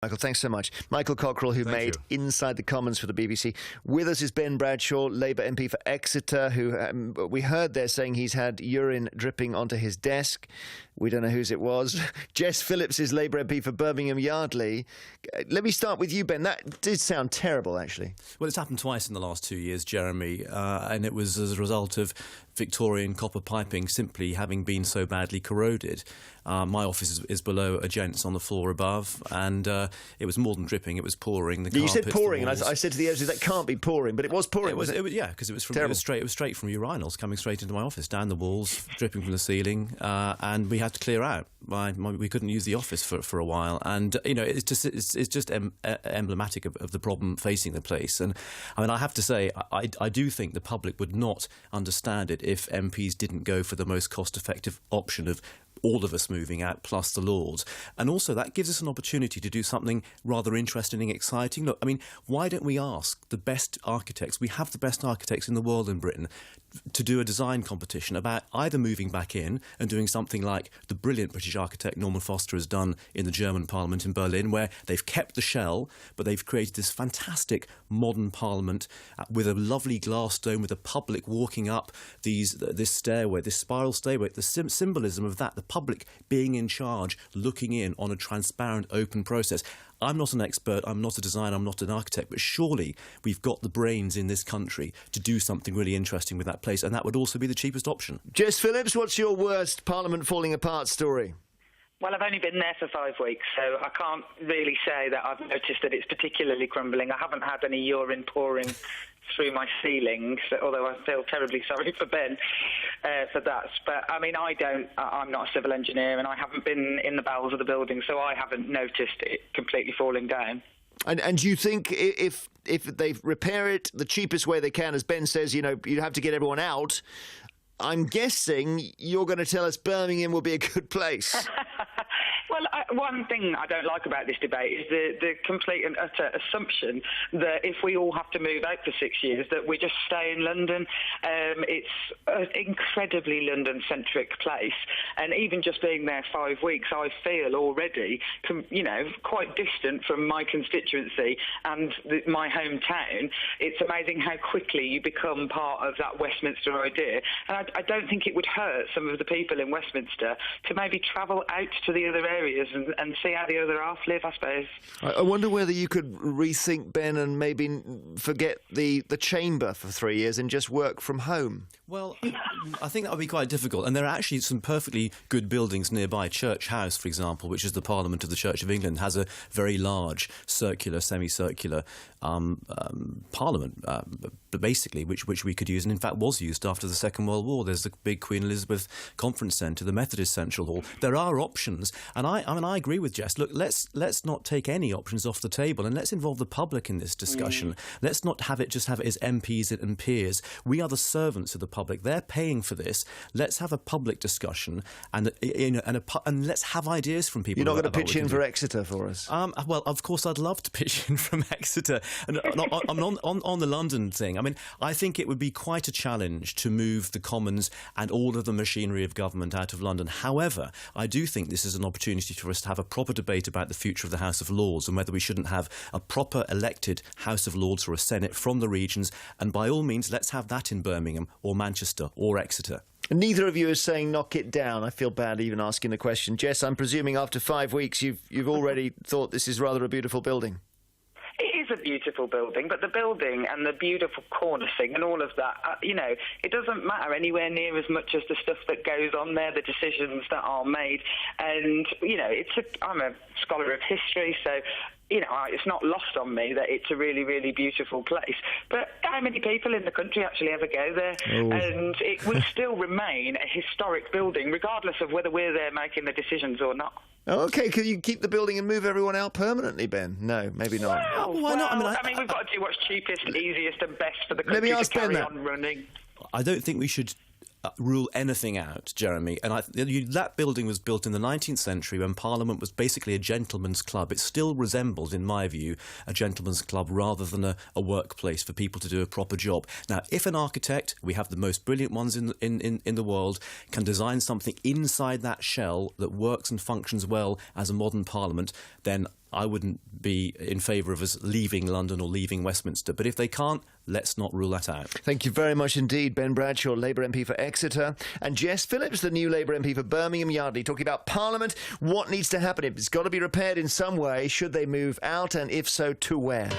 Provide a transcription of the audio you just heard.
Michael, thanks so much. Michael Cockerell, who made Inside the Commons for the BBC. With us is Ben Bradshaw, Labour MP for Exeter, who we heard there saying he's had urine dripping onto his desk. We don't know whose it was. Jess Phillips is Labour MP for Birmingham Yardley. Let me start with you, Ben. That did sound terrible, actually. Well, it's happened twice in the last 2 years, Jeremy, and it was as a result of Victorian copper piping simply having been so badly corroded. My office is below a gents on the floor above, and it was more than dripping, it was pouring. The you said pouring, and I said to the editors, that can't be pouring, but it was pouring, was it? Yeah, because it was straight from urinals coming straight into my office, down the walls, dripping from the ceiling, and we had to clear out. We couldn't use the office for a while, and it's just emblematic of the problem facing the place. And I mean, I have to say, I do think the public would not understand it if MPs didn't go for the most cost-effective option of all of us moving out, plus the Lords. And also, that gives us an opportunity to do something rather interesting and exciting. Look, I mean, why don't we ask the best architects? We have the best architects in the world in Britain, to do a design competition about either moving back in and doing something like the brilliant British architect Norman Foster has done in the German Parliament in Berlin, where they've kept the shell, but they've created this fantastic modern Parliament with a lovely glass dome, with the public walking up this stairway, this spiral stairway. The symbolism of that, the public being in charge, looking in on a transparent, open process. I'm not an expert, I'm not a designer, I'm not an architect, but surely we've got the brains in this country to do something really interesting with that place, and that would also be the cheapest option. Jess Phillips, what's your worst Parliament falling apart story? Well, I've only been there for 5 weeks, so I can't really say that I've noticed that it's particularly crumbling. I haven't had any urine pouring through my ceilings, although I feel terribly sorry for Ben for that. But, I mean, I'm not a civil engineer, and I haven't been in the bowels of the building, so I haven't noticed it completely falling down. And do you think if they repair it the cheapest way they can, as Ben says, you have to get everyone out, I'm guessing you're going to tell us Birmingham will be a good place. Well, one thing I don't like about this debate is the complete and utter assumption that if we all have to move out for 6 years, that we just stay in London. It's an incredibly London-centric place, and even just being there 5 weeks, I feel already, quite distant from my constituency and my hometown. It's amazing how quickly you become part of that Westminster idea, and I don't think it would hurt some of the people in Westminster to maybe travel out to the other areas and see how the other half live, I suppose. I wonder whether you could rethink, Ben, and maybe forget the chamber for 3 years and just work from home. Well, I think that would be quite difficult. And there are actually some perfectly good buildings nearby. Church House, for example, which is the Parliament of the Church of England, has a very large circular, semicircular Parliament, basically, which we could use, and in fact was used after the Second World War. There's the big Queen Elizabeth Conference Centre, the Methodist Central Hall. There are options, and I agree with Jess. Look, let's not take any options off the table, and let's involve the public in this discussion. Let's not have it as MPs and peers. We are the servants of the public. They're paying for this. Let's have a public discussion, and let's have ideas from people. You're not going to pitch in for Exeter for us? Well, of course, I'd love to pitch in from Exeter. And on the London thing, I mean, I think it would be quite a challenge to move the Commons and all of the machinery of government out of London. However, I do think this is an opportunity for us to have a proper debate about the future of the House of Lords and whether we shouldn't have a proper elected House of Lords or a Senate from the regions. And by all means, let's have that in Birmingham or Manchester or Exeter. Neither of you is saying knock it down. I feel bad even asking the question. Jess, I'm presuming after 5 weeks you've already thought this is rather a beautiful building. It is a beautiful building, but the building and the beautiful cornicing and all of that, it doesn't matter anywhere near as much as the stuff that goes on there, the decisions that are made. And, I'm a scholar of history, so it's not lost on me that it's a really, really beautiful place. But how many people in the country actually ever go there? Oh. And it would still remain a historic building, regardless of whether we're there making the decisions or not. OK, could you keep the building and move everyone out permanently, Ben? No, maybe not. Well, why not? I mean, we've got to do what's cheapest, easiest and best for the country to carry on running. I don't think we should rule anything out, Jeremy. And that building was built in the 19th century when Parliament was basically a gentleman's club. It still resembles, in my view, a gentleman's club rather than a workplace for people to do a proper job. Now, if an architect, we have the most brilliant ones in the world, can design something inside that shell that works and functions well as a modern Parliament, then I wouldn't be in favour of us leaving London or leaving Westminster. But if they can't, let's not rule that out. Thank you very much indeed, Ben Bradshaw, Labour MP for Exeter, and Jess Phillips, the new Labour MP for Birmingham Yardley, talking about Parliament, what needs to happen. It's got to be repaired in some way. Should they move out, and if so, to where?